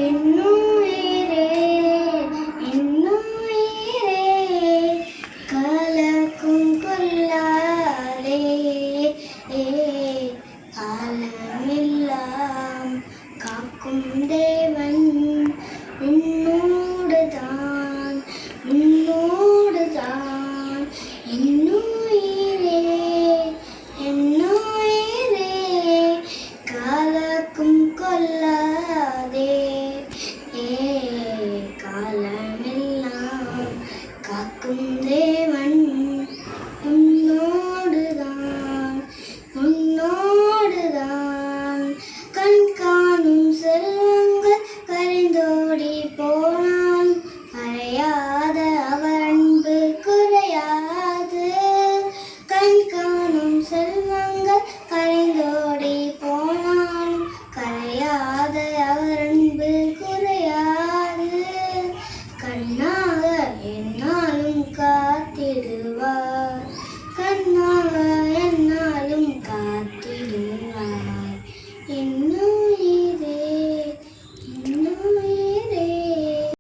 என்னுயிரே என்னுயிரே கலக்கும் கொள்ளாதே காலமெல்லாம் காக்கும் தேவன் உன்னோடுதான் உன்னோடுதான் என்னுயிரே என்னுயிரே கலக்கும் கொள்ளாதே காலமெல்லாம் காக்கும் தேவன் உன்னோடுதான் உன்னோடுதான் கண் காணும் செல்வங்கள் கரைந்தோடி போனான் மறையாத அவர் அன்பு குறையாது கண் காணும் செல்வங்கள் கரைந்தோடி போனான் கரையாத அவர் அன்பு குறையாது கண்ணாக என்னாலும் காத்திடுவார்.